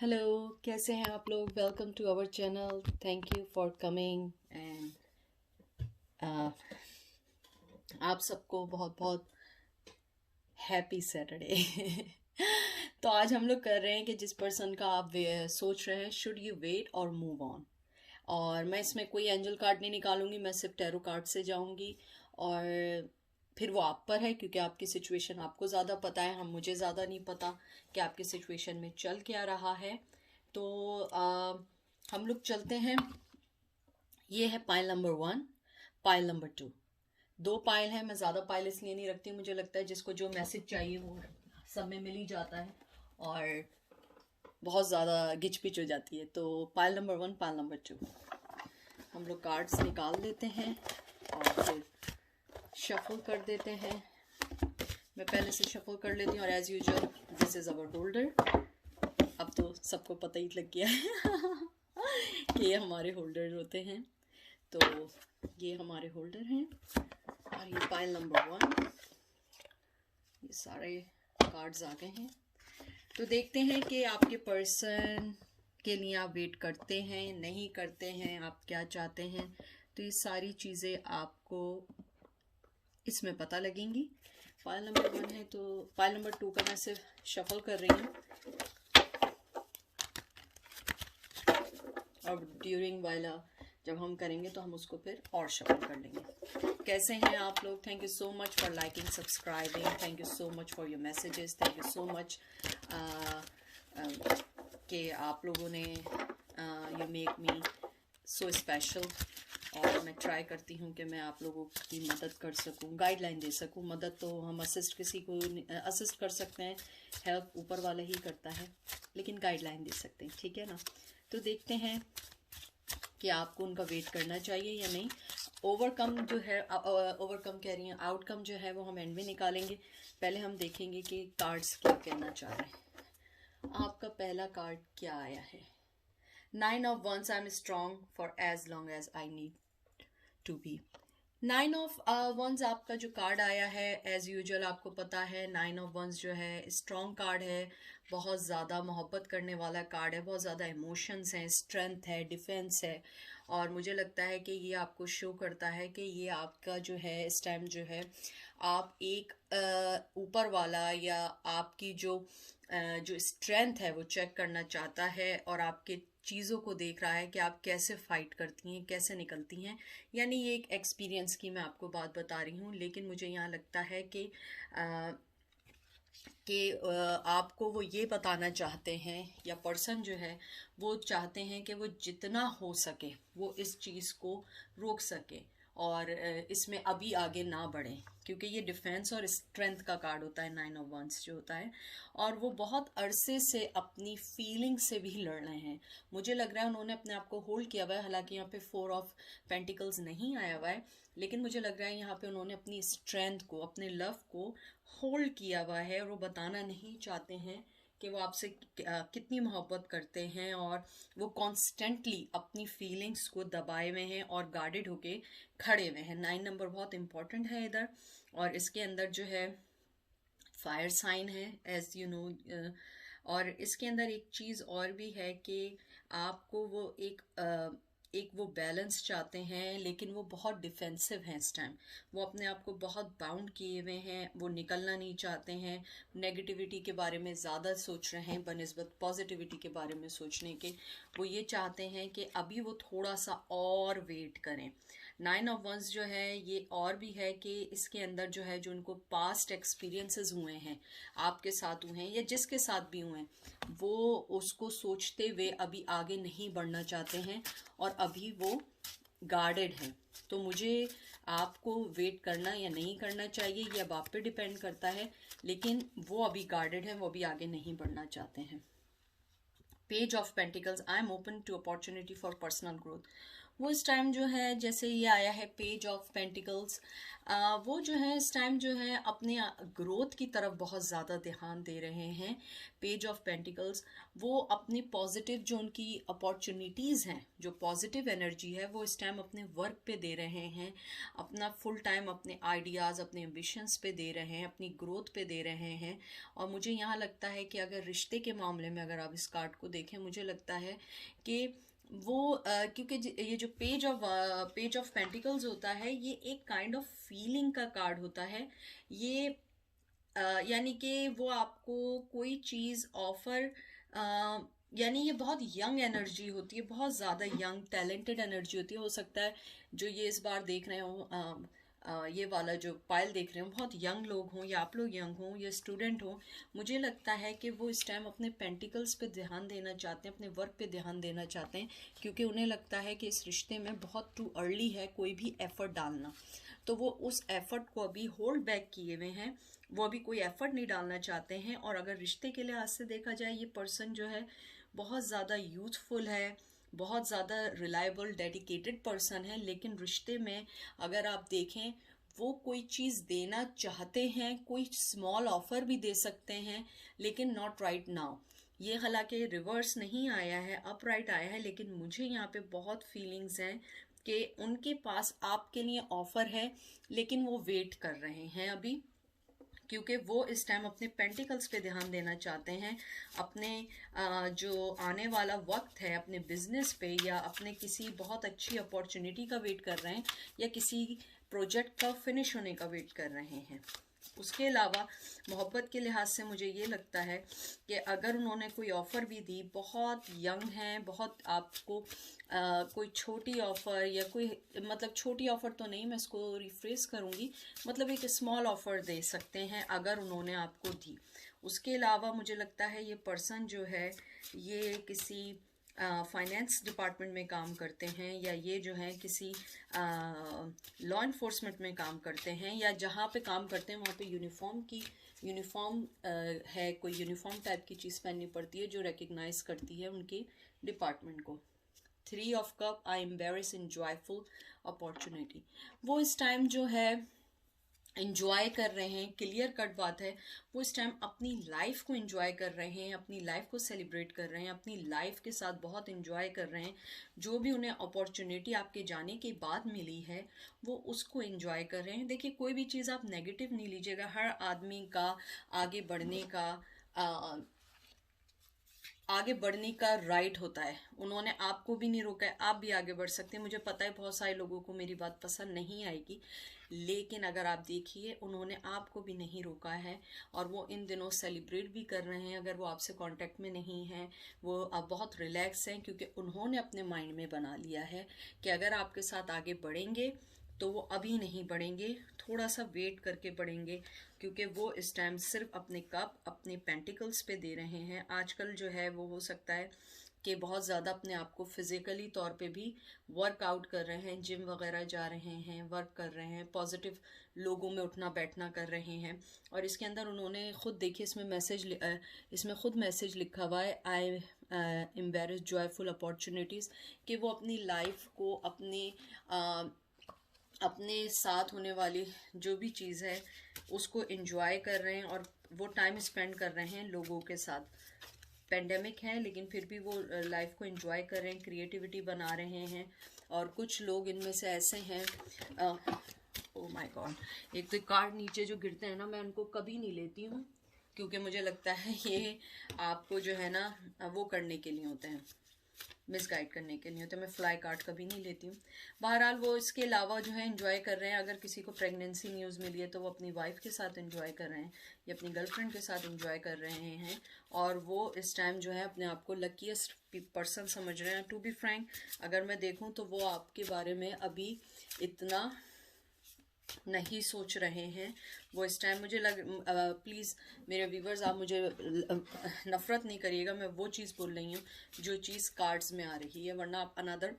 Hello, कैसे हैं आप लोग। Welcome to our channel. Thank you for coming and आप सबको बहुत बहुत हैप्पी सैटरडे। तो आज हम लोग कर रहे हैं कि जिस पर्सन का आप सोच रहे हैं, शुड यू वेट और मूव ऑन। और मैं इसमें कोई एंजल कार्ड नहीं निकालूंगी, मैं सिर्फ टैरो कार्ड से जाऊंगी। और फिर वो आप पर है, क्योंकि आपकी सिचुएशन आपको ज़्यादा पता है, हम मुझे ज़्यादा नहीं पता कि आपकी सिचुएशन में चल क्या रहा है। तो हम लोग चलते हैं। ये है पाइल नंबर 1, पाइल नंबर 2। दो पाइल है, मैं ज़्यादा पाइल इसलिए नहीं रखती, मुझे लगता है जिसको जो मैसेज चाहिए वो सब में मिल ही जाता है और बहुत ज़्यादा गिच पिच हो जाती है। तो पाइल नंबर 1, पाइल नंबर 2, हम लोग कार्ड्स निकाल देते हैं और फिर शफल कर देते हैं। मैं पहले से शफल कर लेती हूँ और as usual this is our holder. अब तो सबको पता ही लग गया है कि ये हमारे होल्डर होते हैं। तो ये हमारे होल्डर हैं और ये पाइल नंबर 1। ये सारे कार्ड्स आ गए हैं। तो देखते हैं कि आपके पर्सन के लिए आप वेट करते हैं, नहीं करते हैं, आप क्या चाहते हैं। तो ये सारी चीज़ें आपको इसमें पता लगेंगी। पाइल नंबर 1 है, तो पाइल नंबर 2 का मैं सिर्फ शफल कर रही हूँ और ड्यूरिंग वाला जब हम करेंगे तो हम उसको फिर और शफल कर लेंगे। कैसे हैं आप लोग। Thank you so much for liking, subscribing. Thank you so much for your messages. Thank you so much कि आप लोगों ने you make me so special. और मैं ट्राई करती हूँ कि मैं आप लोगों की मदद कर सकूँ, गाइडलाइन दे सकूँ। मदद तो हम असिस्ट किसी को असिस्ट कर सकते हैं, हेल्प ऊपर वाला ही करता है, लेकिन गाइडलाइन दे सकते हैं, ठीक है ना। तो देखते हैं कि आपको उनका वेट करना चाहिए या नहीं। ओवरकम जो है, ओवरकम कह रही हैं, आउटकम जो है वो हम एंड में निकालेंगे। पहले हम देखेंगे कि कार्ड्स क्या कहना चाह रहे हैं। आपका पहला कार्ड क्या आया है। 9 of wands, I am strong for as long as I need to be. 9 of wands आपका जो कार्ड आया है, एज यूजुअल आपको पता है 9 ऑफ वंस जो है स्ट्रॉन्ग कार्ड है, बहुत ज़्यादा मोहब्बत करने वाला कार्ड है, बहुत ज़्यादा इमोशंस हैं, स्ट्रेंथ है, डिफेंस है। और मुझे लगता है कि ये आपको शो करता है कि ये आपका जो है इस टाइम जो है आप एक ऊपर वाला या आपकी जो स्ट्रेंथ है वो चेक करना चाहता है और आपके चीज़ों को देख रहा है कि आप कैसे फाइट करती हैं, कैसे निकलती हैं। यानी ये एक एक्सपीरियंस की मैं आपको बात बता रही हूँ, लेकिन मुझे यहाँ लगता है कि आपको वो ये बताना चाहते हैं या पर्सन जो है वो चाहते हैं कि वो जितना हो सके वो इस चीज़ को रोक सके और इसमें अभी आगे ना बढ़े, क्योंकि ये डिफेंस और स्ट्रेंथ का कार्ड होता है 9 ऑफ वंस जो होता है। और वो बहुत अरसे से अपनी फीलिंग से भी लड़ रहे हैं। मुझे लग रहा है उन्होंने अपने आप को होल्ड किया हुआ है, हालांकि यहाँ पे 4 ऑफ पेंटिकल्स नहीं आया हुआ है, लेकिन मुझे लग रहा है यहाँ पे उन्होंने अपनी स्ट्रेंथ को, अपने लव को होल्ड किया हुआ है और वो बताना नहीं चाहते हैं कि वो आपसे कितनी मोहब्बत करते हैं। और वो कॉन्स्टेंटली अपनी फीलिंग्स को दबाए हुए हैं और गार्डेड होके खड़े हुए हैं। 9 नंबर बहुत इंपॉर्टेंट है इधर। और इसके अंदर जो है फायर साइन है, एज यू नो। और इसके अंदर एक चीज़ और भी है कि आपको वो एक वो बैलेंस चाहते हैं, लेकिन वो बहुत डिफेंसिव हैं इस टाइम। वो अपने आप को बहुत बाउंड किए हुए हैं, वो निकलना नहीं चाहते हैं। नेगेटिविटी के बारे में ज़्यादा सोच रहे हैं बनिस्बत पॉजिटिविटी के बारे में सोचने के। वो ये चाहते हैं कि अभी वो थोड़ा सा और वेट करें। 9 ऑफ वंस जो है ये और भी है कि इसके अंदर जो है जो उनको पास्ट एक्सपीरियंसेस हुए हैं, आपके साथ हुए हैं या जिसके साथ भी हुए हैं, वो उसको सोचते हुए अभी आगे नहीं बढ़ना चाहते हैं और अभी वो गार्डेड हैं। तो मुझे आपको वेट करना या नहीं करना चाहिए ये अब आप पे डिपेंड करता है, लेकिन वो अभी गार्डेड है, वो अभी आगे नहीं बढ़ना चाहते हैं। Page of pentacles, I am open to opportunity for personal growth. वो इस टाइम जो है, जैसे ये आया है पेज ऑफ पेंटिकल्स, वो जो है इस टाइम जो है अपने ग्रोथ की तरफ बहुत ज़्यादा ध्यान दे रहे हैं। पेज ऑफ पेंटिकल्स वो अपनी पॉजिटिव जो उनकी अपॉर्चुनिटीज़ हैं, जो पॉजिटिव एनर्जी है, वो इस टाइम अपने वर्क पे दे रहे हैं, अपना फुल टाइम अपने आइडियाज़, अपने एम्बिशंस पे दे रहे हैं, अपनी ग्रोथ पे दे रहे हैं। और मुझे यहाँ लगता है कि अगर रिश्ते के मामले में अगर आप इस कार्ड को देखें, मुझे लगता है कि वो क्योंकि ये जो पेज ऑफ पेंटिकल्स होता है, ये एक काइंड ऑफ फीलिंग का कार्ड होता है। ये यानी कि वो आपको कोई चीज़ ऑफर, यानी ये बहुत यंग एनर्जी होती है, बहुत ज़्यादा यंग टैलेंटेड एनर्जी होती है। हो सकता है जो ये इस बार देख रहे हो, ये वाला जो पायल देख रहे हो, बहुत यंग लोग हों या आप लोग यंग हों या स्टूडेंट हों। मुझे लगता है कि वो इस टाइम अपने पेंटिकल्स पे ध्यान देना चाहते हैं, अपने वर्क पे ध्यान देना चाहते हैं, क्योंकि उन्हें लगता है कि इस रिश्ते में बहुत टू अर्ली है कोई भी एफर्ट डालना। तो वो उस एफर्ट को अभी होल्ड बैक किए हुए हैं, वो अभी कोई एफर्ट नहीं डालना चाहते हैं। और अगर रिश्ते के लिहाज से देखा जाए, ये पर्सन जो है बहुत ज़्यादा यूथफुल है, बहुत ज़्यादा रिलायबल डेडिकेटेड पर्सन है, लेकिन रिश्ते में अगर आप देखें, वो कोई चीज़ देना चाहते हैं, कोई स्मॉल ऑफर भी दे सकते हैं, लेकिन नॉट राइट नाउ। ये हालांकि रिवर्स नहीं आया है, अपराइट आया है, लेकिन मुझे यहाँ पे बहुत फीलिंग्स हैं कि उनके पास आपके लिए ऑफर है, लेकिन वो वेट कर रहे हैं अभी, क्योंकि वो इस टाइम अपने पेंटिकल्स पे ध्यान देना चाहते हैं, अपने जो आने वाला वक्त है अपने बिजनेस पे, या अपने किसी बहुत अच्छी अपॉर्चुनिटी का वेट कर रहे हैं, या किसी प्रोजेक्ट का फिनिश होने का वेट कर रहे हैं। उसके अलावा मोहब्बत के लिहाज से मुझे ये लगता है कि अगर उन्होंने कोई ऑफ़र भी दी, बहुत यंग हैं, बहुत आपको कोई छोटी ऑफ़र या कोई, मतलब छोटी ऑफ़र तो नहीं, मैं इसको रिफ्रेस करूँगी, मतलब एक स्मॉल ऑफ़र दे सकते हैं अगर उन्होंने आपको दी। उसके अलावा मुझे लगता है ये पर्सन जो है, ये किसी फाइनेंस डिपार्टमेंट में काम करते हैं, या ये जो है किसी लॉ इन्फोर्समेंट में काम करते हैं, या जहाँ पे काम करते हैं वहाँ पे यूनिफॉर्म है, कोई यूनिफॉर्म टाइप की चीज़ पहननी पड़ती है जो रिकग्नाइज करती है उनके डिपार्टमेंट को। 3 of cup, I embarrass in joyful opportunity. वो इस टाइम जो है इंजॉय कर रहे हैं, क्लियर कट बात है, वो इस टाइम अपनी लाइफ को इंजॉय कर रहे हैं, अपनी लाइफ को सेलिब्रेट कर रहे हैं, अपनी लाइफ के साथ बहुत इंजॉय कर रहे हैं। जो भी उन्हें अपॉर्चुनिटी आपके जाने के बाद मिली है, वो उसको इंजॉय कर रहे हैं। देखिए, कोई भी चीज़ आप नेगेटिव नहीं लीजिएगा, हर आदमी का आगे बढ़ने का राइट होता है। उन्होंने आपको भी नहीं रोका है, आप भी आगे बढ़ सकते हैं। मुझे पता है बहुत सारे लोगों को मेरी बात पसंद नहीं आएगी, लेकिन अगर आप देखिए, उन्होंने आपको भी नहीं रोका है, और वो इन दिनों सेलिब्रेट भी कर रहे हैं। अगर वो आपसे कांटेक्ट में नहीं हैं, वो अब बहुत रिलैक्स हैं, क्योंकि उन्होंने अपने माइंड में बना लिया है कि अगर आपके साथ आगे बढ़ेंगे तो वो अभी नहीं बढ़ेंगे, थोड़ा सा वेट करके बढ़ेंगे, क्योंकि वो इस टाइम सिर्फ अपने कप, अपने पेंटिकल्स पे दे रहे हैं। आजकल जो है वो हो सकता है कि बहुत ज़्यादा अपने आप को फिज़िकली तौर पे भी वर्कआउट कर रहे हैं, जिम वगैरह जा रहे हैं, वर्क कर रहे हैं, पॉजिटिव लोगों में उठना बैठना कर रहे हैं। और इसके अंदर उन्होंने खुद, देखिए इसमें खुद मैसेज लिखा हुआ है, आई एम्बेरस जॉयफुल अपॉर्चुनिटीज़, कि वो अपनी लाइफ को, अपने साथ होने वाली जो भी चीज़ है उसको एंजॉय कर रहे हैं, और वो टाइम स्पेंड कर रहे हैं लोगों के साथ। पेंडेमिक है, लेकिन फिर भी वो लाइफ को एंजॉय कर रहे हैं, क्रिएटिविटी बना रहे हैं। और कुछ लोग इनमें से ऐसे हैं, ओ माय गॉड, एक तो कार्ड नीचे जो गिरते हैं ना, मैं उनको कभी नहीं लेती हूँ, क्योंकि मुझे लगता है ये आपको जो है ना वो करने के लिए होते हैं, मिसगाइड करने के लिए होते हैं। मैं फ्लाई कार्ड कभी नहीं लेती हूँ। बहरहाल वो इसके अलावा जो है एंजॉय कर रहे हैं। अगर किसी को प्रेगनेंसी न्यूज़ मिली है तो वो अपनी वाइफ के साथ एंजॉय कर रहे हैं, या अपनी गर्लफ्रेंड के साथ एंजॉय कर रहे हैं, और वो इस टाइम जो है अपने आप को लकीएस्ट पर्सन समझ रहे हैं। टू बी फ्रैंक, अगर मैं देखूँ तो वो आपके बारे में अभी इतना नहीं सोच रहे हैं। वो इस टाइम मुझे प्लीज़ मेरे व्यूवर्स, आप मुझे नफ़रत नहीं करिएगा, मैं वो चीज़ बोल रही हूँ जो चीज़ कार्ड्स में आ रही है, वरना आप अनदर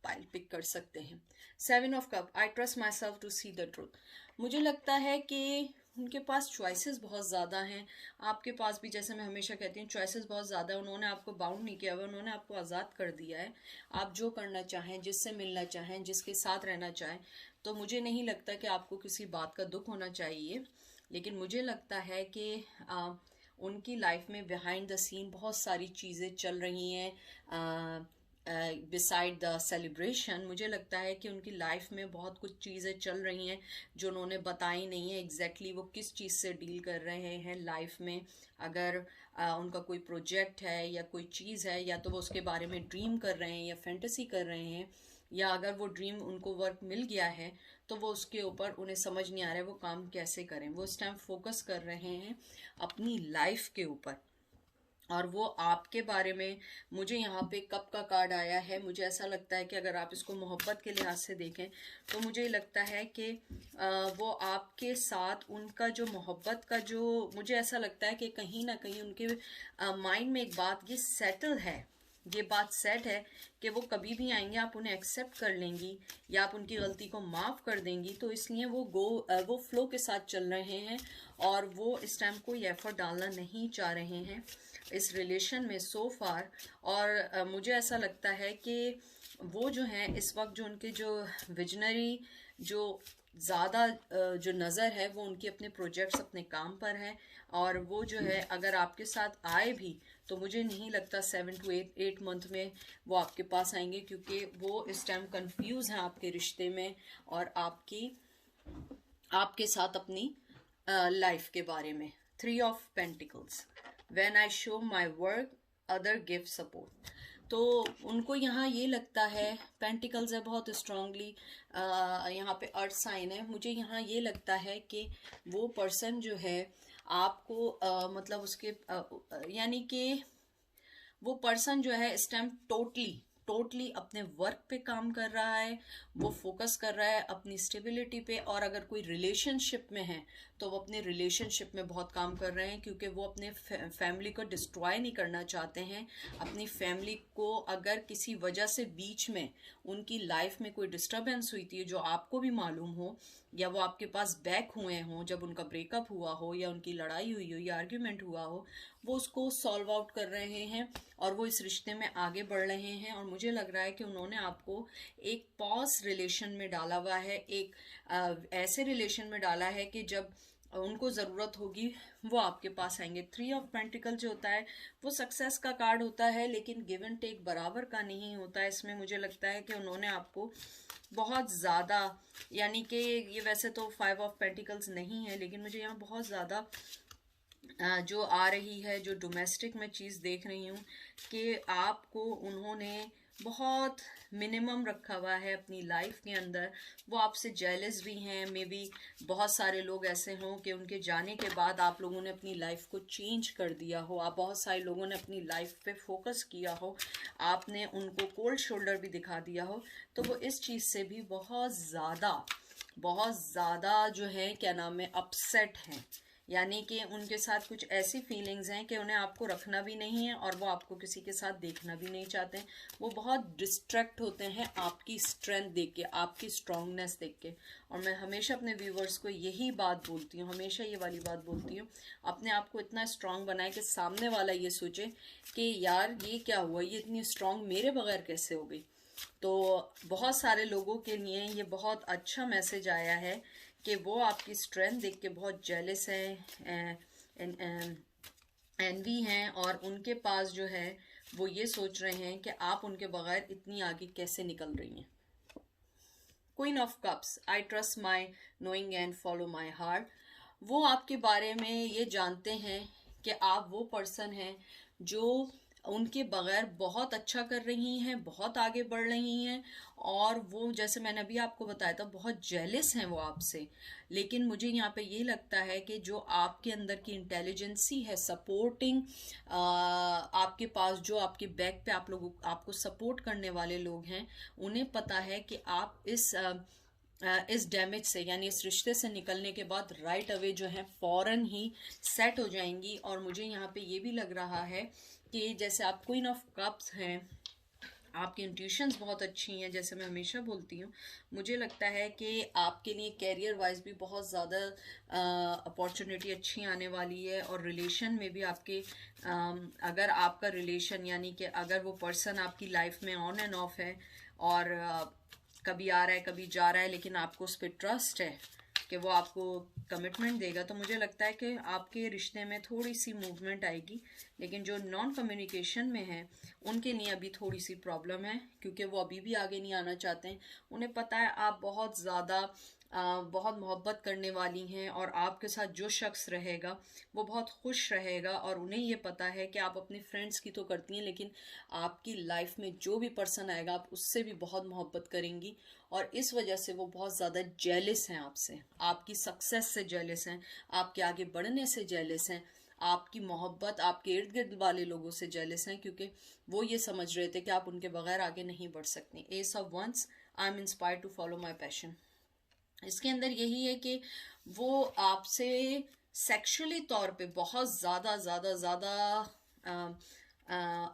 पाइल पिक कर सकते हैं। 7 of cup, I trust myself to see the truth. मुझे लगता है कि उनके पास चॉइसेस बहुत ज़्यादा हैं, आपके पास भी, जैसे मैं हमेशा कहती हूँ, चॉइसेस बहुत ज़्यादा है। उन्होंने आपको बाउंड नहीं किया हुआ, उन्होंने आपको आज़ाद कर दिया है। आप जो करना चाहें, जिससे मिलना चाहें, जिसके साथ रहना चाहें। तो मुझे नहीं लगता कि आपको किसी बात का दुख होना चाहिए, लेकिन मुझे लगता है कि उनकी लाइफ में बिहाइंड द सीन बहुत सारी चीज़ें चल रही हैं। बिसाइड द सेलिब्रेशन, मुझे लगता है कि उनकी लाइफ में बहुत कुछ चीज़ें चल रही हैं जो उन्होंने बताई नहीं है एग्जैक्टली वो किस चीज़ से डील कर रहे हैं लाइफ में। अगर उनका कोई प्रोजेक्ट है या कोई चीज़ है, या तो वो उसके बारे में ड्रीम कर रहे हैं या फैंटेसी कर रहे हैं, या अगर वो ड्रीम उनको वर्क मिल गया है तो वो उसके ऊपर उन्हें समझ नहीं आ रहा है वो काम कैसे करें। वो इस टाइम फोकस कर रहे हैं अपनी लाइफ के ऊपर। और वो आपके बारे में, मुझे यहाँ पे कप का कार्ड आया है, मुझे ऐसा लगता है कि अगर आप इसको मोहब्बत के लिहाज से देखें तो मुझे लगता है कि वो आपके साथ उनका जो मोहब्बत का जो, मुझे ऐसा लगता है कि कहीं ना कहीं उनके माइंड में एक बात ये सेटल है, ये बात सेट है कि वो कभी भी आएंगे, आप उन्हें एक्सेप्ट कर लेंगी या आप उनकी गलती को माफ़ कर देंगी। तो इसलिए वो फ्लो के साथ चल रहे हैं और वो इस टाइम कोई एफर्ट डालना नहीं चाह रहे हैं इस रिलेशन में सो फार। और मुझे ऐसा लगता है कि वो जो हैं इस वक्त, जो उनके जो विजनरी, जो ज़्यादा जो नज़र है वो उनकी अपने प्रोजेक्ट्स, अपने काम पर है। और वो जो है अगर आपके साथ आए भी तो मुझे नहीं लगता 7 to 8 मंथ में वो आपके पास आएंगे, क्योंकि वो इस टाइम कंफ्यूज हैं आपके रिश्ते में और आपके साथ अपनी लाइफ के बारे में। 3 of pentacles, when I show my work other give support. तो उनको यहाँ ये लगता है, पेंटिकल्स है बहुत स्ट्रांगली, यहाँ पे अर्थ साइन है, मुझे यहाँ ये लगता है कि वो पर्सन जो है आपको मतलब उसके यानी कि वो पर्सन जो है इस टाइम टोटली अपने वर्क पे काम कर रहा है, वो फोकस कर रहा है अपनी स्टेबिलिटी पे। और अगर कोई रिलेशनशिप में है तो वो अपने रिलेशनशिप में बहुत काम कर रहे हैं, क्योंकि वो अपने फैमिली को डिस्ट्रॉय नहीं करना चाहते हैं। अपनी फैमिली को अगर किसी वजह से बीच में उनकी लाइफ में कोई डिस्टर्बेंस हुई थी जो आपको भी मालूम हो, या वो आपके पास बैक हुए हों जब उनका ब्रेकअप हुआ हो, या उनकी लड़ाई हुई हो या आर्ग्यूमेंट हुआ हो, वो उसको सॉल्व आउट कर रहे हैं और वो इस रिश्ते में आगे बढ़ रहे हैं। और मुझे लग रहा है कि उन्होंने आपको एक पॉज रिलेशन में डाला हुआ है, एक ऐसे रिलेशन में डाला है कि जब उनको ज़रूरत होगी वो आपके पास आएंगे। 3 ऑफ पेंटिकल जो होता है वो सक्सेस का कार्ड होता है, लेकिन गिव एंड टेक बराबर का नहीं होता है। इसमें मुझे लगता है कि उन्होंने आपको बहुत ज़्यादा, यानी कि ये वैसे तो 5 ऑफ पेंटिकल्स नहीं है, लेकिन मुझे यहाँ बहुत ज़्यादा जो आ रही है, जो डोमेस्टिक में चीज़ देख रही हूँ कि आपको उन्होंने बहुत मिनिमम रखा हुआ है अपनी लाइफ के अंदर। वो आपसे जेलस भी हैं, मे बी बहुत सारे लोग ऐसे हों कि उनके जाने के बाद आप लोगों ने अपनी लाइफ को चेंज कर दिया हो, आप बहुत सारे लोगों ने अपनी लाइफ पे फोकस किया हो, आपने उनको कोल्ड शोल्डर भी दिखा दिया हो। तो वो इस चीज़ से भी बहुत ज़्यादा जो है क्या नाम है अपसेट हैं, यानी कि उनके साथ कुछ ऐसी फीलिंग्स हैं कि उन्हें आपको रखना भी नहीं है और वो आपको किसी के साथ देखना भी नहीं चाहते हैं। वो बहुत डिस्ट्रैक्ट होते हैं आपकी स्ट्रेंथ देख के, आपकी स्ट्रांगनेस देख के। और मैं हमेशा अपने व्यूवर्स को यही बात बोलती हूँ, हमेशा ये वाली बात बोलती हूँ, अपने आप को इतना स्ट्रांग बनाए कि सामने वाला ये सोचे कि यार ये क्या हुआ, ये इतनी स्ट्रांग मेरे बगैर कैसे हो गई। तो बहुत सारे लोगों के लिए ये बहुत अच्छा मैसेज आया है कि वो आपकी स्ट्रेंथ देख के बहुत जेलस हैं, एनवी हैं, और उनके पास जो है वो ये सोच रहे हैं कि आप उनके बगैर इतनी आगे कैसे निकल रही हैं। Queen of cups, I trust my knowing and follow my heart. वो आपके बारे में ये जानते हैं कि आप वो पर्सन हैं जो उनके बगैर बहुत अच्छा कर रही हैं, बहुत आगे बढ़ रही हैं। और वो, जैसे मैंने अभी आपको बताया था, बहुत जेलस हैं वो आपसे। लेकिन मुझे यहाँ पे ये लगता है कि जो आपके अंदर की इंटेलिजेंसी है, सपोर्टिंग, आपके पास जो आपके बैक पे आप लोगों आपको सपोर्ट करने वाले लोग हैं, उन्हें पता है कि आप इस डैमेज से, यानी इस रिश्ते से निकलने के बाद राइट अवे जो है फौरन ही सेट हो जाएंगी। और मुझे यहाँ पे ये भी लग रहा है कि जैसे आप क्वीन ऑफ कप्स हैं, आपकी इंट्यूशंस बहुत अच्छी हैं, जैसे मैं हमेशा बोलती हूँ। मुझे लगता है कि आपके लिए कैरियर वाइज भी बहुत ज़्यादा अपॉर्चुनिटी अच्छी आने वाली है, और रिलेशन में भी आपके अगर आपका रिलेशन यानी कि अगर वो पर्सन आपकी लाइफ में ऑन एंड ऑफ है और कभी आ रहा है कभी जा रहा है, लेकिन आपको उस पर ट्रस्ट है कि वो आपको कमिटमेंट देगा, तो मुझे लगता है कि आपके रिश्ते में थोड़ी सी मूवमेंट आएगी। लेकिन जो नॉन कम्युनिकेशन में है उनके लिए अभी थोड़ी सी प्रॉब्लम है, क्योंकि वो अभी भी आगे नहीं आना चाहते हैं। उन्हें पता है आप बहुत ज़्यादा बहुत मोहब्बत करने वाली हैं, और आपके साथ जो शख्स रहेगा वो बहुत खुश रहेगा, और उन्हें ये पता है कि आप अपनी फ्रेंड्स की तो करती हैं, लेकिन आपकी लाइफ में जो भी पर्सन आएगा आप उससे भी बहुत मोहब्बत करेंगी, और इस वजह से वो बहुत ज़्यादा जेलिस हैं आपसे, आपकी सक्सेस से जेलिस हैं, आपके आगे बढ़ने से जेलिस हैं, आपकी मोहब्बत आपके इर्द गिर्द वाले लोगों से जेलिस हैं, क्योंकि वो ये समझ रहे थे कि आप उनके बगैर आगे नहीं बढ़ सकती। Ace of wands, I am inspired to follow my passion. इसके अंदर यही है कि वो आपसे सेक्सुअली तौर पे बहुत ज़्यादा ज़्यादा ज़्यादा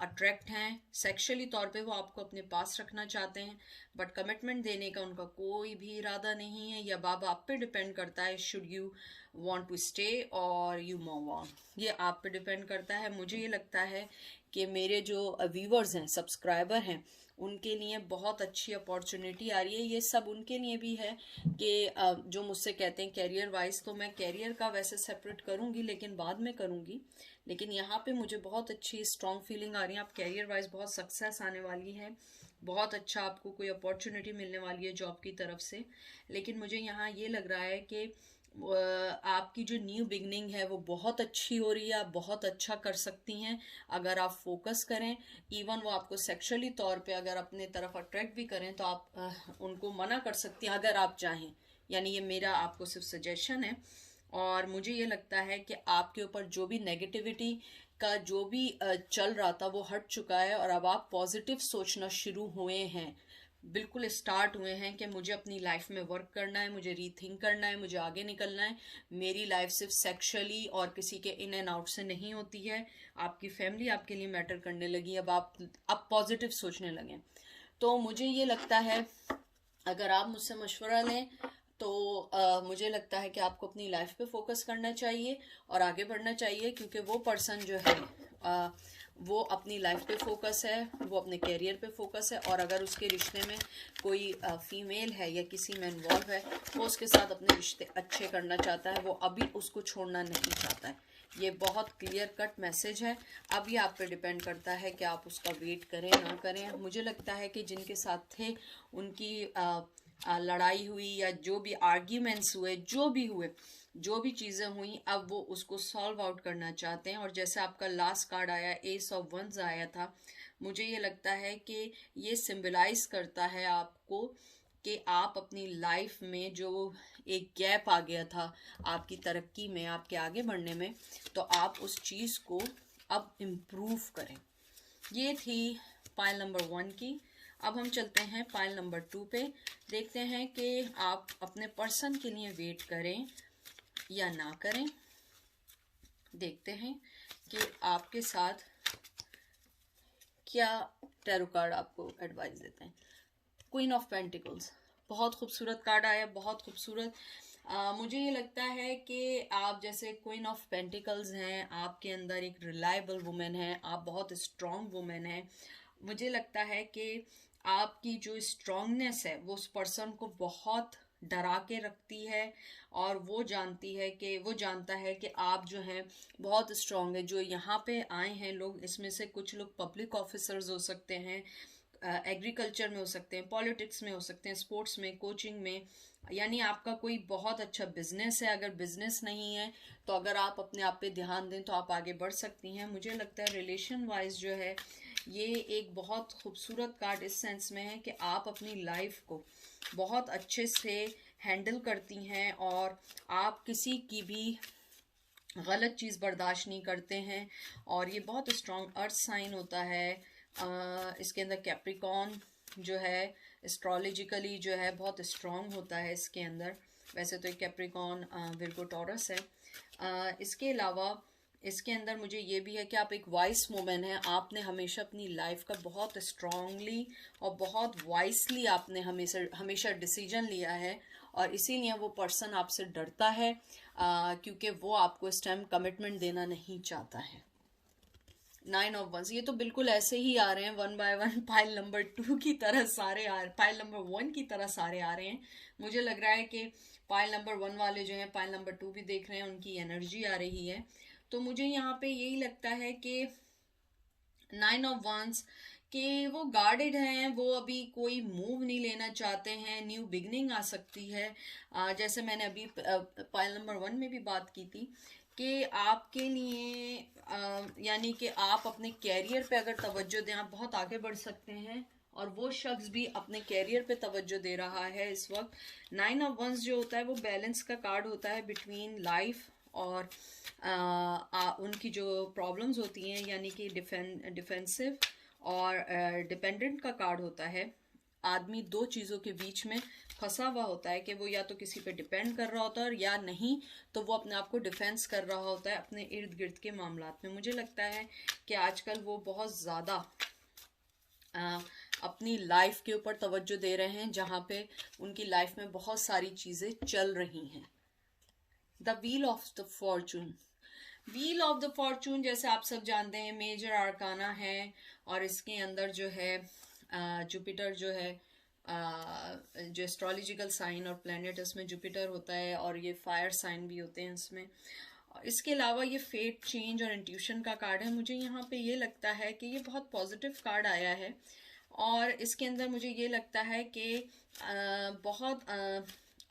अट्रैक्ट हैं। सेक्सुअली तौर पे वो आपको अपने पास रखना चाहते हैं, बट कमिटमेंट देने का उनका कोई भी इरादा नहीं है। या बाब आप पे डिपेंड करता है, should you want to stay और यू मूव ऑन, ये आप पे डिपेंड करता है। मुझे ये लगता है कि मेरे जो व्यूवर्स हैं, सब्सक्राइबर हैं, उनके लिए बहुत अच्छी अपॉर्चुनिटी आ रही है। ये सब उनके लिए भी है कि जो मुझसे कहते हैं कैरियर वाइज, तो मैं कैरियर का वैसे सेपरेट करूँगी लेकिन बाद में करूँगी, लेकिन यहाँ पे मुझे बहुत अच्छी स्ट्रॉन्ग फीलिंग आ रही है। आप कैरियर वाइज बहुत सक्सेस आने वाली है, बहुत अच्छा आपको कोई अपॉर्चुनिटी मिलने वाली है जॉब की तरफ से। लेकिन मुझे यहाँ ये लग रहा है कि आपकी जो न्यू बिगनिंग है वो बहुत अच्छी हो रही है, आप बहुत अच्छा कर सकती हैं अगर आप फोकस करें। इवन वो आपको सेक्सुअली तौर पे अगर अपने तरफ अट्रैक्ट भी करें तो आप उनको मना कर सकती हैं अगर आप चाहें, यानी ये मेरा आपको सिर्फ सजेशन है। और मुझे ये लगता है कि आपके ऊपर जो भी नेगेटिविटी का जो भी चल रहा था वो हट चुका है, और अब आप पॉजिटिव सोचना शुरू हुए हैं, बिल्कुल स्टार्ट हुए हैं कि मुझे अपनी लाइफ में वर्क करना है, मुझे रीथिंक करना है, मुझे आगे निकलना है। मेरी लाइफ सिर्फ सेक्सुअली और किसी के इन एंड आउट से नहीं होती है। आपकी फैमिली आपके लिए मैटर करने लगी, अब पॉजिटिव सोचने लगे। तो मुझे ये लगता है अगर आप मुझसे मशवरा लें तो मुझे लगता है कि आपको अपनी लाइफ पे फोकस करना चाहिए और आगे बढ़ना चाहिए, क्योंकि वो पर्सन जो है वो अपनी लाइफ पे फोकस है, वो अपने कैरियर पे फोकस है, और अगर उसके रिश्ते में कोई फीमेल है या किसी में इन्वॉल्व है, वो उसके साथ अपने रिश्ते अच्छे करना चाहता है, वो अभी उसको छोड़ना नहीं चाहता है। ये बहुत क्लियर कट मैसेज है। अब ये आप पे डिपेंड करता है कि आप उसका वेट करें ना करें। मुझे लगता है कि जिनके साथ थे उनकी लड़ाई हुई या जो भी आर्ग्यूमेंट्स हुए, जो भी चीज़ें हुई, अब वो उसको सॉल्व आउट करना चाहते हैं। और जैसे आपका लास्ट कार्ड आया, एस ऑफ वंस आया था, मुझे ये लगता है कि ये सिंबलाइज करता है आपको कि आप अपनी लाइफ में जो एक गैप आ गया था आपकी तरक्की में, आपके आगे बढ़ने में, तो आप उस चीज़ को अब इम्प्रूव करें। ये थी पाइल नंबर 1 की। अब हम चलते हैं पाइल नंबर 2 पे। देखते हैं कि आप अपने पर्सन के लिए वेट करें या ना करें। देखते हैं कि आपके साथ क्या टैरो कार्ड आपको एडवाइस देते हैं। क्वीन ऑफ पेंटिकल्स, बहुत खूबसूरत कार्ड आया, बहुत खूबसूरत। मुझे ये लगता है कि आप जैसे क्वीन ऑफ पेंटिकल्स हैं, आपके अंदर एक रिलायबल वुमेन है, आप बहुत स्ट्रॉन्ग वुमेन है। मुझे लगता है कि आपकी जो स्ट्रॉन्गनेस है वो उस पर्सन को बहुत डरा के रखती है, और वो जानता है कि आप जो हैं बहुत स्ट्रॉन्ग है। जो यहाँ पे आए हैं लोग, इसमें से कुछ लोग पब्लिक ऑफिसर्स हो सकते हैं, एग्रीकल्चर में हो सकते हैं, पॉलिटिक्स में हो सकते हैं, स्पोर्ट्स में, कोचिंग में, यानी आपका कोई बहुत अच्छा बिजनेस है। अगर बिजनेस नहीं है तो अगर आप अपने आप पे ध्यान दें तो आप आगे बढ़ सकती हैं। मुझे लगता है रिलेशन वाइज जो है ये एक बहुत खूबसूरत कार्ड इस सेंस में है कि आप अपनी लाइफ को बहुत अच्छे से हैंडल करती हैं, और आप किसी की भी गलत चीज़ बर्दाश्त नहीं करते हैं। और ये बहुत स्ट्रॉन्ग अर्थ साइन होता है। इसके अंदर कैप्रिकॉन जो है एस्ट्रोलॉजिकली जो है बहुत स्ट्रॉन्ग होता है इसके अंदर। वैसे तो कैप्रिकॉन विर्गो टॉरस है। इसके अलावा इसके अंदर मुझे ये भी है कि आप एक वाइस वुमन हैं। आपने हमेशा अपनी लाइफ का बहुत स्ट्रांगली और बहुत वाइसली आपने हमेशा हमेशा डिसीजन लिया है, और इसीलिए वो पर्सन आपसे डरता है, क्योंकि वो आपको इस टाइम कमिटमेंट देना नहीं चाहता है। 9 ऑफ वंस, ये तो बिल्कुल ऐसे ही आ रहे हैं, 1 बाय 1 पाइल नंबर 2 की तरह सारे पाइल नंबर 1 की तरह सारे आ रहे हैं। मुझे लग रहा है कि पाइल नंबर 1 वाले जो हैं पाइल नंबर 2 भी देख रहे हैं, उनकी एनर्जी आ रही है। तो मुझे यहाँ पे यही लगता है कि 9 ऑफ वंस कि वो गार्डेड हैं, वो अभी कोई मूव नहीं लेना चाहते हैं। न्यू बिगनिंग आ सकती है, जैसे मैंने अभी पाइल नंबर 1 में भी बात की थी कि आपके लिए यानी कि आप अपने कैरियर पे अगर तवज्जो दें, आप बहुत आगे बढ़ सकते हैं, और वो शख्स भी अपने कैरियर पे तवज्जो दे रहा है इस वक्त। 9 ऑफ वंस जो होता है वो बैलेंस का कार्ड होता है बिटवीन लाइफ और उनकी जो प्रॉब्लम्स होती हैं, यानी कि डिफेंसिव और डिपेंडेंट का कार्ड होता है। आदमी दो चीज़ों के बीच में फंसा हुआ होता है कि वो या तो किसी पे डिपेंड कर रहा होता है, और या नहीं तो वो अपने आप को डिफेंस कर रहा होता है अपने इर्द गिर्द के मामलात में। मुझे लगता है कि आजकल वो बहुत ज़्यादा अपनी लाइफ के ऊपर तवज्जो दे रहे हैं, जहाँ पे उनकी लाइफ में बहुत सारी चीज़ें चल रही हैं। The wheel of the Fortune, wheel of the Fortune जैसे आप सब जानते हैं मेजर आर्काना है, और इसके अंदर जो है जुपिटर जो है, जो एस्ट्रोलॉजिकल साइन और प्लैनेट इसमें जुपिटर होता है, और ये फायर साइन भी होते हैं इसमें। इसके अलावा ये फेट चेंज और इंट्यूशन का कार्ड है। मुझे यहाँ पे ये लगता है कि ये बहुत पॉजिटिव कार्ड आया है, और इसके अंदर मुझे ये लगता है कि बहुत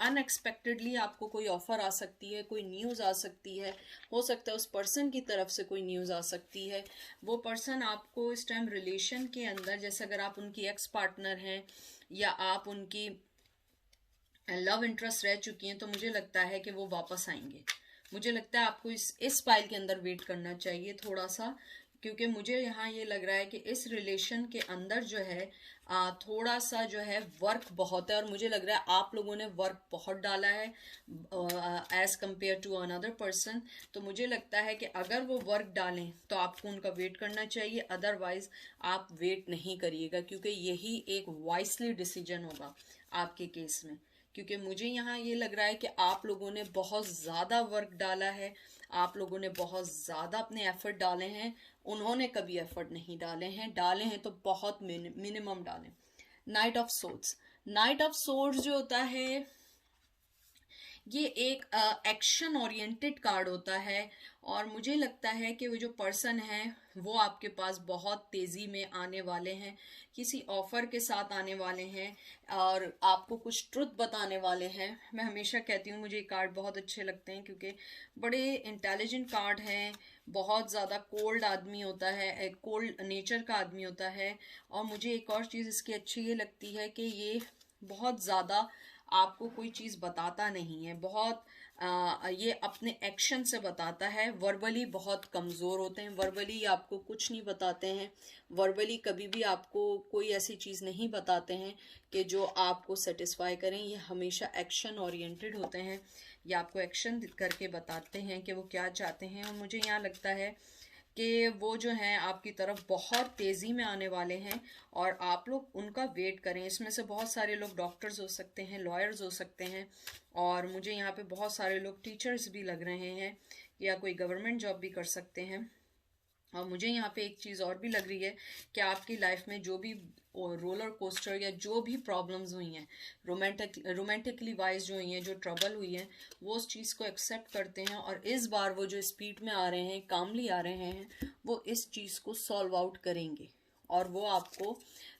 अनएक्सपेक्टेडली आपको कोई ऑफ़र आ सकती है, कोई न्यूज़ आ सकती है। हो सकता है उस पर्सन की तरफ से कोई न्यूज़ आ सकती है। वो पर्सन आपको इस टाइम रिलेशन के अंदर, जैसे अगर आप उनकी एक्स पार्टनर हैं या आप उनकी लव इंटरेस्ट रह चुकी हैं, तो मुझे लगता है कि वो वापस आएंगे। मुझे लगता है आपको इस फाइल के अंदर वेट करना चाहिए थोड़ा सा, क्योंकि मुझे यहाँ ये लग रहा है कि इस रिलेशन के अंदर जो है थोड़ा सा जो है वर्क बहुत है, और मुझे लग रहा है आप लोगों ने वर्क बहुत डाला है as compare to another person. तो मुझे लगता है कि अगर वो वर्क डालें तो आपको उनका वेट करना चाहिए, अदरवाइज आप वेट नहीं करिएगा, क्योंकि यही एक वाइसली डिसीजन होगा आपके केस में। क्योंकि मुझे यहाँ ये लग रहा है कि आप लोगों ने बहुत ज़्यादा वर्क डाला है, आप लोगों ने बहुत ज़्यादा अपने एफर्ट डाले हैं, उन्होंने कभी एफर्ट नहीं डाले हैं तो बहुत मिनिमम डालें। Night of swords, night of swords जो होता है ये एक एक्शन ओरिएंटेड कार्ड होता है, और मुझे लगता है कि वो जो पर्सन है वो आपके पास बहुत तेज़ी में आने वाले हैं, किसी ऑफ़र के साथ आने वाले हैं, और आपको कुछ ट्रुथ बताने वाले हैं। मैं हमेशा कहती हूँ मुझे ये कार्ड बहुत अच्छे लगते हैं, क्योंकि बड़े इंटेलिजेंट कार्ड हैं, बहुत ज़्यादा कोल्ड आदमी होता है, कोल्ड नेचर का आदमी होता है। और मुझे एक और चीज़ इसकी अच्छी ये लगती है कि ये बहुत ज़्यादा आपको कोई चीज़ बताता नहीं है, बहुत ये अपने एक्शन से बताता है। वर्बली बहुत कमज़ोर होते हैं, वर्बली आपको कुछ नहीं बताते हैं, वर्बली कभी भी आपको कोई ऐसी चीज़ नहीं बताते हैं कि जो आपको सेटिस्फाई करें। ये हमेशा एक्शन ओरिएंटेड होते हैं, ये आपको एक्शन करके बताते हैं कि वो क्या चाहते हैं। और मुझे यहाँ लगता है कि वो जो हैं आपकी तरफ बहुत तेज़ी में आने वाले हैं, और आप लोग उनका वेट करें। इसमें से बहुत सारे लोग डॉक्टर्स हो सकते हैं, लॉयर्स हो सकते हैं, और मुझे यहाँ पे बहुत सारे लोग टीचर्स भी लग रहे हैं, या कोई गवर्नमेंट जॉब भी कर सकते हैं। और मुझे यहाँ पे एक चीज़ और भी लग रही है कि आपकी लाइफ में जो भी रोलर कोस्टर या जो भी प्रॉब्लम्स हुई हैं, रोमांटिकली वाइज जो हुई हैं, जो ट्रबल हुई है, वो उस चीज़ को एक्सेप्ट करते हैं, और इस बार वो जो स्पीड में आ रहे हैं, कामली आ रहे हैं, वो इस चीज़ को सॉल्व आउट करेंगे। और वो आपको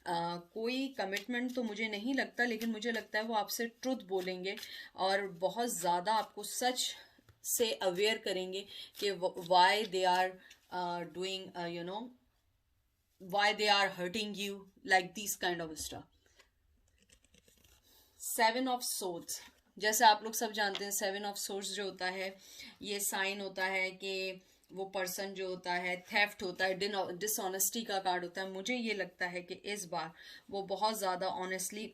कोई कमिटमेंट तो मुझे नहीं लगता, लेकिन मुझे लगता है वो आपसे ट्रुथ बोलेंगे, और बहुत ज़्यादा आपको सच से अवेयर करेंगे कि why they are doing why they are hurting you, like these kind of stuff. 7 of Swords, जैसे आप लोग सब जानते हैं 7 of Swords जो होता है ये साइन होता है कि वो पर्सन जो होता है थेफ्ट होता है, डिसऑनेस्टी का कार्ड होता है। मुझे ये लगता है कि इस बार वो बहुत ज़्यादा ऑनेस्टली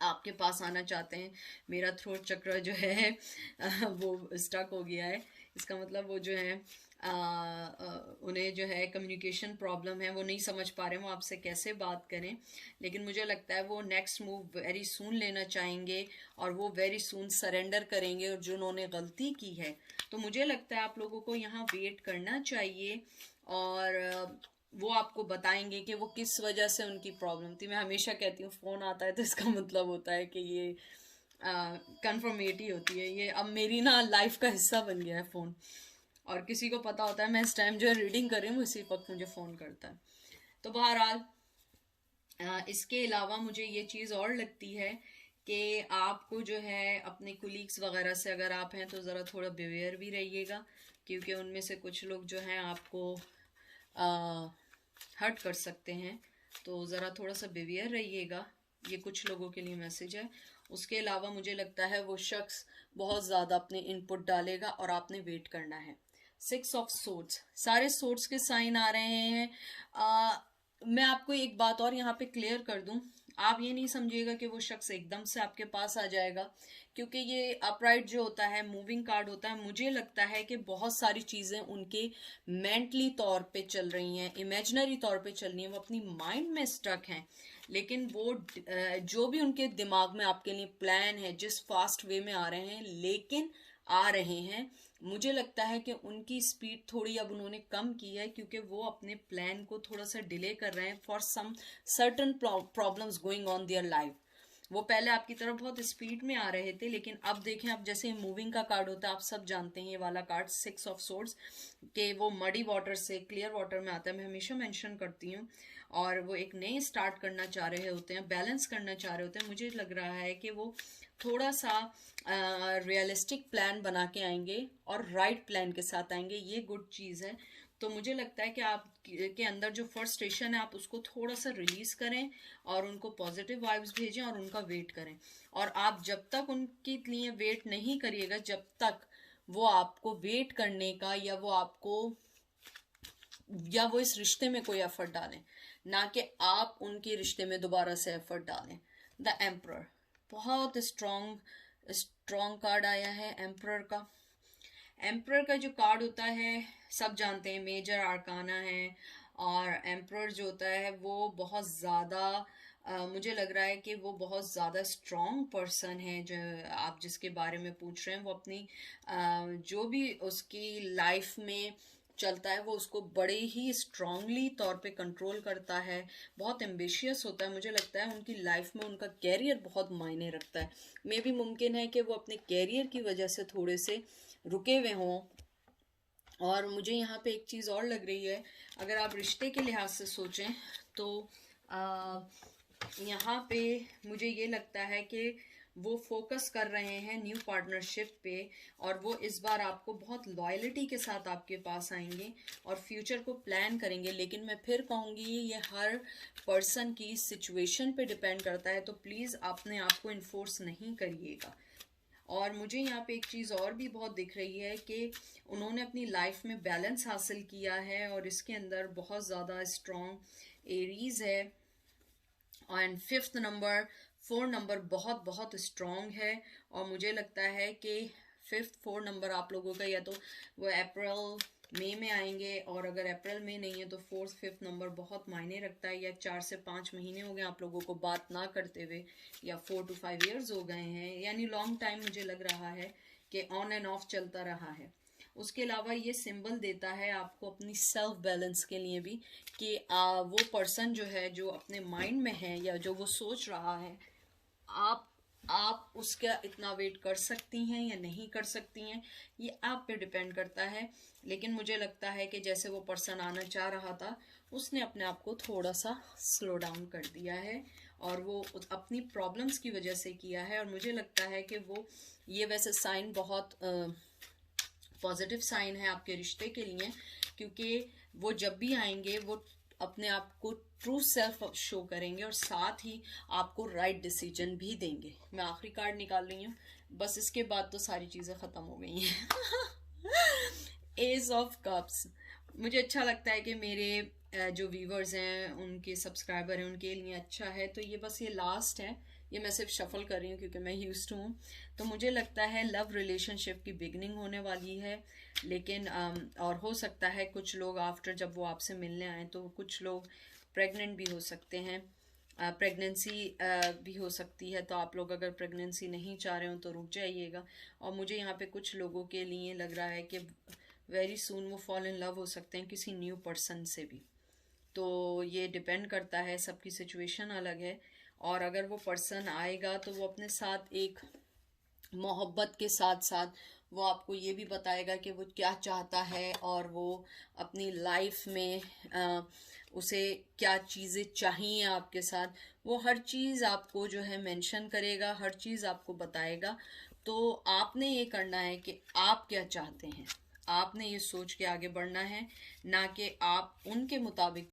आपके पास आना चाहते हैं। मेरा थ्रोट चक्र जो है वो स्टक हो गया है, इसका मतलब वो जो है उन्हें जो है कम्युनिकेशन प्रॉब्लम है, वो नहीं समझ पा रहे हैं वो आपसे कैसे बात करें। लेकिन मुझे लगता है वो नेक्स्ट मूव वेरी सून लेना चाहेंगे और वो वेरी सून सरेंडर करेंगे और जो उन्होंने गलती की है। तो मुझे लगता है आप लोगों को यहाँ वेट करना चाहिए और वो आपको बताएंगे कि वो किस वजह से उनकी प्रॉब्लम थी। मैं हमेशा कहती हूँ फ़ोन आता है तो इसका मतलब होता है कि ये कंफर्मेटी होती है, ये अब मेरी ना लाइफ का हिस्सा बन गया है फ़ोन। और किसी को पता होता है मैं इस टाइम जो है रीडिंग कर रही हूँ, इसी वक्त मुझे फ़ोन करता है। तो बहरहाल इसके अलावा मुझे ये चीज़ और लगती है कि आपको जो है अपने कुलीग्स वगैरह से अगर आप हैं तो ज़रा थोड़ा बिवेयर भी रहिएगा, क्योंकि उनमें से कुछ लोग जो हैं आपको हर्ट कर सकते हैं। तो ज़रा थोड़ा सा बिवेयर रहिएगा, ये कुछ लोगों के लिए मैसेज है। उसके अलावा मुझे लगता है वो शख्स बहुत ज़्यादा अपने इनपुट डालेगा और आपने वेट करना है। 6 ऑफ सोर्ड्स, सारे सोर्ड्स के साइन आ रहे हैं। मैं आपको एक बात और यहाँ पे क्लियर कर दूं, आप ये नहीं समझिएगा कि वो शख्स एकदम से आपके पास आ जाएगा, क्योंकि ये अपराइट जो होता है मूविंग कार्ड होता है। मुझे लगता है कि बहुत सारी चीज़ें उनके मेंटली तौर पे चल रही हैं, इमेजिनरी तौर पे चल रही हैं, वो अपनी माइंड में स्टक हैं। लेकिन वो जो भी उनके दिमाग में आपके लिए प्लान है, जिस फास्ट वे में आ रहे हैं लेकिन आ रहे हैं, मुझे लगता है कि उनकी स्पीड थोड़ी अब उन्होंने कम की है, क्योंकि वो अपने प्लान को थोड़ा सा डिले कर रहे हैं for some certain problems going on their life. वो पहले आपकी तरफ बहुत स्पीड में आ रहे थे, लेकिन अब देखें, अब जैसे मूविंग का कार्ड होता है, आप सब जानते हैं ये वाला कार्ड 6 ऑफ सोर्ड्स के वो मडी वाटर से क्लियर वाटर में आता है, मैं हमेशा मेंशन करती हूँ। और वो एक नए स्टार्ट करना चाह रहे होते हैं, बैलेंस करना चाह रहे होते हैं। मुझे लग रहा है कि वो थोड़ा सा रियलिस्टिक प्लान बना के आएंगे और राइट प्लान के साथ आएंगे, ये गुड चीज़ है। तो मुझे लगता है कि आप के अंदर जो फ्रस्ट्रेशन है आप उसको थोड़ा सा रिलीज करें और उनको पॉजिटिव वाइब्स भेजें और उनका वेट करें। और आप जब तक उनके लिए वेट नहीं करिएगा, जब तक वो आपको वेट करने का या वो इस रिश्ते में कोई एफर्ट डालें, ना कि आप उनके रिश्ते में दोबारा से एफर्ट डालें। द एम्परर, बहुत स्ट्रॉन्ग कार्ड आया है एम्परर का। एम्परर का जो कार्ड होता है सब जानते हैं मेजर आर्काना है, और एम्परर जो होता है वो बहुत ज़्यादा मुझे लग रहा है कि वो बहुत ज़्यादा स्ट्रॉन्ग पर्सन है जो आप जिसके बारे में पूछ रहे हैं। वो अपनी जो भी उसकी लाइफ में चलता है वो उसको बड़े ही स्ट्रांगली तौर पे कंट्रोल करता है, बहुत एम्बिशियस होता है। मुझे लगता है उनकी लाइफ में उनका कैरियर बहुत मायने रखता है। मे भी मुमकिन है कि वो अपने कैरियर की वजह से थोड़े से रुके हुए हों। और मुझे यहाँ पे एक चीज़ और लग रही है, अगर आप रिश्ते के लिहाज से सोचें तो यहाँ पे मुझे ये लगता है कि वो फोकस कर रहे हैं न्यू पार्टनरशिप पे, और वो इस बार आपको बहुत लॉयल्टी के साथ आपके पास आएंगे और फ्यूचर को प्लान करेंगे। लेकिन मैं फिर कहूँगी ये हर पर्सन की सिचुएशन पे डिपेंड करता है, तो प्लीज़ अपने आप को इन्फोर्स नहीं करिएगा। और मुझे यहाँ पे एक चीज़ और भी बहुत दिख रही है कि उन्होंने अपनी लाइफ में बैलेंस हासिल किया है और इसके अंदर बहुत ज़्यादा स्ट्रॉन्ग एरीज है। एंड 5th नंबर 4 नंबर बहुत बहुत स्ट्रॉन्ग है, और मुझे लगता है कि 5th 4 नंबर आप लोगों का या तो वो अप्रैल मई में आएंगे, और अगर अप्रैल में नहीं है तो 4th 5th नंबर बहुत मायने रखता है। या 4 से 5 महीने हो गए आप लोगों को बात ना करते हुए, या 4 to 5 years हो गए हैं, यानी लॉन्ग टाइम मुझे लग रहा है कि ऑन एंड ऑफ चलता रहा है। उसके अलावा ये सिंबल देता है आपको अपनी सेल्फ बैलेंस के लिए भी कि वो पर्सन जो है जो अपने माइंड में है या जो वो सोच रहा है, आप उसका इतना वेट कर सकती हैं या नहीं कर सकती हैं, ये आप पे डिपेंड करता है। लेकिन मुझे लगता है कि जैसे वो पर्सन आना चाह रहा था उसने अपने आप को थोड़ा सा स्लो डाउन कर दिया है, और वो अपनी प्रॉब्लम्स की वजह से किया है। और मुझे लगता है कि वो ये वैसे साइन बहुत पॉजिटिव साइन है आपके रिश्ते के लिए, क्योंकि वो जब भी आएंगे वो अपने आप को ट्रू सेल्फ शो करेंगे और साथ ही आपको राइट डिसीजन भी देंगे। मैं आखिरी कार्ड निकाल रही हूँ, बस इसके बाद तो सारी चीज़ें ख़त्म हो गई हैं। एज ऑफ कप्स, मुझे अच्छा लगता है कि मेरे जो व्यूवर्स हैं उनके सब्सक्राइबर हैं उनके लिए अच्छा है, तो ये बस ये लास्ट है ये मैं सिर्फ शफल कर रही हूँ क्योंकि मैं यूज्ड हूँ। तो मुझे लगता है लव रिलेशनशिप की बिगनिंग होने वाली है, लेकिन और हो सकता है कुछ लोग आफ्टर जब वो आपसे मिलने आए तो कुछ लोग प्रेग्नेंट भी हो सकते हैं, प्रेगनेंसी भी हो सकती है। तो आप लोग अगर प्रेगनेंसी नहीं चाह रहे हो तो रुक जाइएगा। और मुझे यहाँ पे कुछ लोगों के लिए लग रहा है कि वेरी सून वो फॉल इन लव हो सकते हैं किसी न्यू पर्सन से भी। तो ये डिपेंड करता है, सबकी सिचुएशन अलग है। और अगर वो पर्सन आएगा तो वो अपने साथ एक मोहब्बत के साथ साथ वो आपको ये भी बताएगा कि वो क्या चाहता है और वो अपनी लाइफ में उसे क्या चीज़ें चाहिए आपके साथ, वो हर चीज़ आपको जो है मेंशन करेगा, हर चीज़ आपको बताएगा। तो आपने ये करना है कि आप क्या चाहते हैं, आपने ये सोच के आगे बढ़ना है, ना कि आप उनके मुताबिक